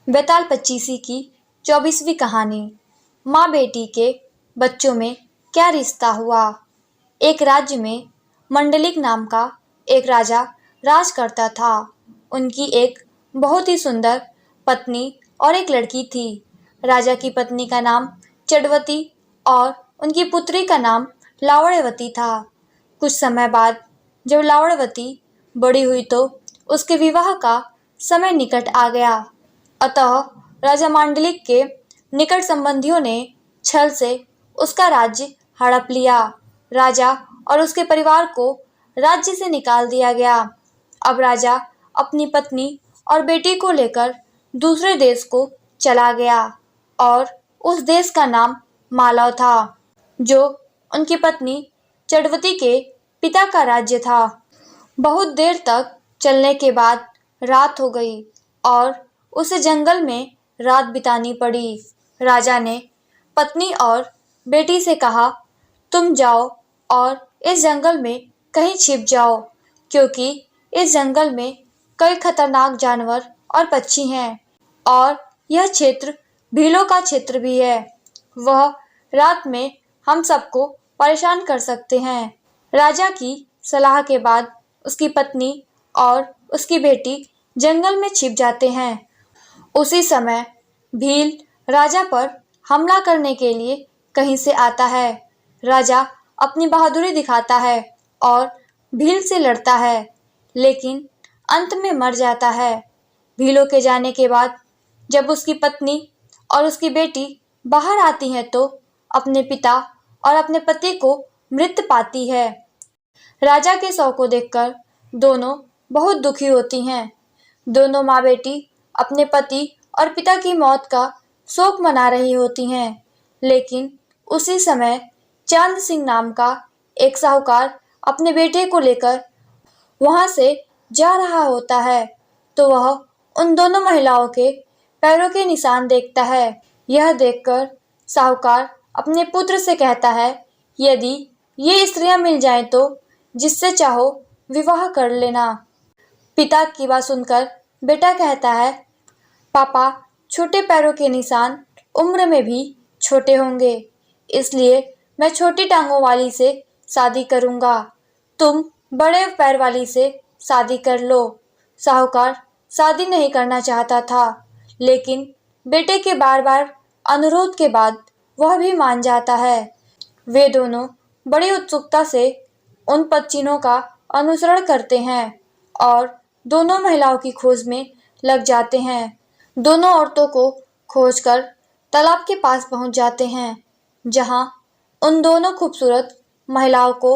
बेताल पच्चीसी की 24वीं कहानी। माँ बेटी के बच्चों में क्या रिश्ता हुआ। एक राज्य में मंडलिक नाम का एक राजा राज करता था। उनकी एक बहुत ही सुंदर पत्नी और एक लड़की थी। राजा की पत्नी का नाम चंद्रवती और उनकी पुत्री का नाम लावण्यवती था। कुछ समय बाद जब लावण्यवती बड़ी हुई तो उसके विवाह का समय निकट आ गया। अतः राजा मांडलिक के निकट संबंधियों ने छल से उसका राज्य हड़प लिया। राजा और उसके परिवार को राज्य से निकाल दिया गया। अब राजा अपनी पत्नी और बेटी को लेकर दूसरे देश को चला गया और उस देश का नाम मालव था, जो उनकी पत्नी चंद्रवती के पिता का राज्य था। बहुत देर तक चलने के बाद रात हो गई और उसे जंगल में रात बितानी पड़ी। राजा ने पत्नी और बेटी से कहा, तुम जाओ और इस जंगल में कहीं छिप जाओ, क्योंकि इस जंगल में कई खतरनाक जानवर और पक्षी हैं और यह क्षेत्र भीलों का क्षेत्र भी है। वह रात में हम सबको परेशान कर सकते हैं। राजा की सलाह के बाद उसकी पत्नी और उसकी बेटी जंगल में छिप जाते हैं। उसी समय भील राजा पर हमला करने के लिए कहीं से आता है। राजा अपनी बहादुरी दिखाता है और भील से लड़ता है, लेकिन अंत में मर जाता है। भीलों के जाने के बाद जब उसकी पत्नी और उसकी बेटी बाहर आती हैं तो अपने पिता और अपने पति को मृत पाती है। राजा के शव को देखकर दोनों बहुत दुखी होती हैं। दोनों माँ बेटी अपने पति और पिता की मौत का शोक मना रही होती हैं, लेकिन उसी समय चांद सिंह नाम का एक साहूकार अपने बेटे को लेकर वहां से जा रहा होता है, तो वह उन दोनों महिलाओं के पैरों के निशान देखता है। यह देखकर साहूकार अपने पुत्र से कहता है, यदि ये स्त्रियां मिल जाएं तो जिससे चाहो विवाह कर लेना। पिता की बात सुनकर बेटा कहता है, पापा, छोटे पैरों के निशान उम्र में भी छोटे होंगे, इसलिए मैं छोटी टांगों वाली से शादी करूंगा। तुम बड़े पैर वाली से शादी कर लो। साहूकार शादी नहीं करना चाहता था, लेकिन बेटे के बार बार अनुरोध के बाद वह भी मान जाता है। वे दोनों बड़ी उत्सुकता से उन पक्षियों का अनुसरण करते हैं और दोनों महिलाओं की खोज में लग जाते हैं। दोनों औरतों को खोजकर तालाब के पास पहुंच जाते हैं, जहां उन दोनों खूबसूरत महिलाओं को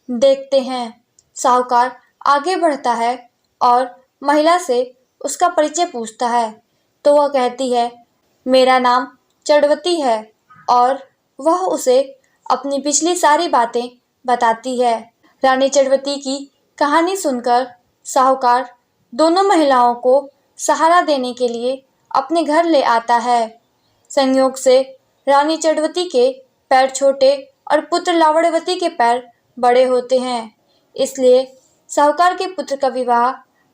देखते हैं। साहूकार आगे बढ़ता है और महिला से उसका परिचय पूछता है, तो वह कहती है, मेरा नाम चंद्रवती है, और वह उसे अपनी पिछली सारी बातें बताती है। रानी चंद्रवती की कहानी सुनकर साहूकार दोनों महिलाओं को सहारा देने के लिए अपने घर ले आता है। संयोग से रानी चंद्रवती के पैर छोटे और पुत्र लावण्यवती के पैर बड़े होते हैं, इसलिए साहूकार के पुत्र का विवाह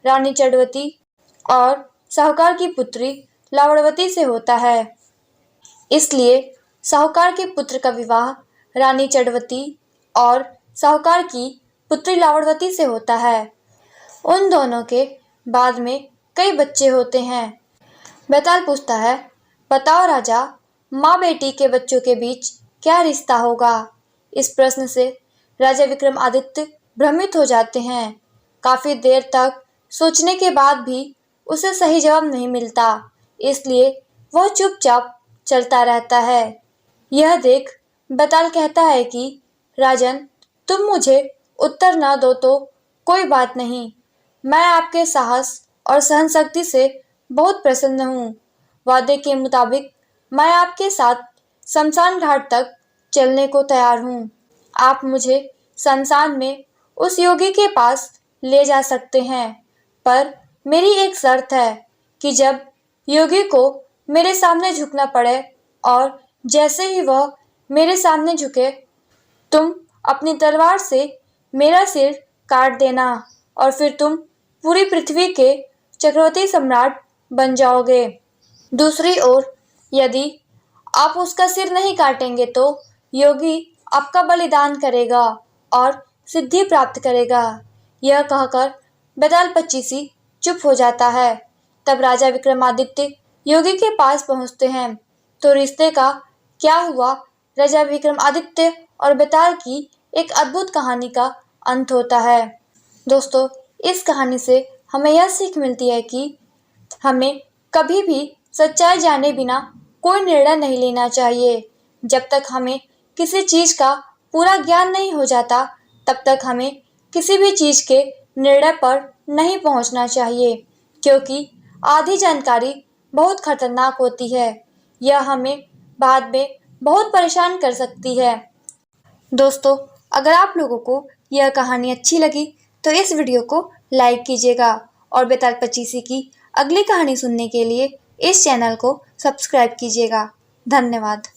रानी चंद्रवती और साहूकार की पुत्री लावण्यवती से होता है। इसलिए साहूकार के पुत्र का विवाह रानी चंद्रवती और साहूकार की पुत्री लावण्यवती से होता है। उन दोनों के बाद में कई बच्चे होते हैं। बेताल पूछता है, बताओ राजा, माँ बेटी के बच्चों के बीच क्या रिश्ता होगा। इस प्रश्न से राजा विक्रमादित्य भ्रमित हो जाते हैं। काफी देर तक सोचने के बाद भी उसे सही जवाब नहीं मिलता, इसलिए वह चुपचाप चलता रहता है। यह देख बेताल कहता है कि राजन, तुम मुझे उत्तर न दो तो कोई बात नहीं, मैं आपके साहस और सहनशक्ति से बहुत प्रसन्न हूँ। वादे के मुताबिक मैं आपके साथ शमशान घाट तक चलने को तैयार हूँ। आप मुझे शमशान में उस योगी के पास ले जा सकते हैं, पर मेरी एक शर्त है कि जब योगी को मेरे सामने झुकना पड़े और जैसे ही वह मेरे सामने झुके, तुम अपनी तलवार से मेरा सिर काट देना और फिर तुम पूरी पृथ्वी के चक्रवर्ती सम्राट बन जाओगे। दूसरी ओर यदि आप उसका सिर नहीं काटेंगे तो योगी आपका बलिदान करेगा और सिद्धि प्राप्त करेगा। यह कहकर बेताल पचीसी चुप हो जाता है। तब राजा विक्रमादित्य योगी के पास पहुंचते हैं। तो रिश्ते का क्या हुआ, राजा विक्रमादित्य और बेताल की एक अद्भुत कहानी का अंत होता है। दोस्तों, इस कहानी से हमें यह सीख मिलती है कि हमें कभी भी सच्चाई जाने बिना कोई निर्णय नहीं लेना चाहिए। जब तक हमें किसी चीज का पूरा ज्ञान नहीं हो जाता, तब तक हमें किसी भी चीज के निर्णय पर नहीं पहुंचना चाहिए, क्योंकि आधी जानकारी बहुत खतरनाक होती है। यह हमें बाद में बहुत परेशान कर सकती है। दोस्तों, अगर आप लोगों को यह कहानी अच्छी लगी तो इस वीडियो को लाइक कीजिएगा और बेताल पचीसी की अगली कहानी सुनने के लिए इस चैनल को सब्सक्राइब कीजिएगा। धन्यवाद।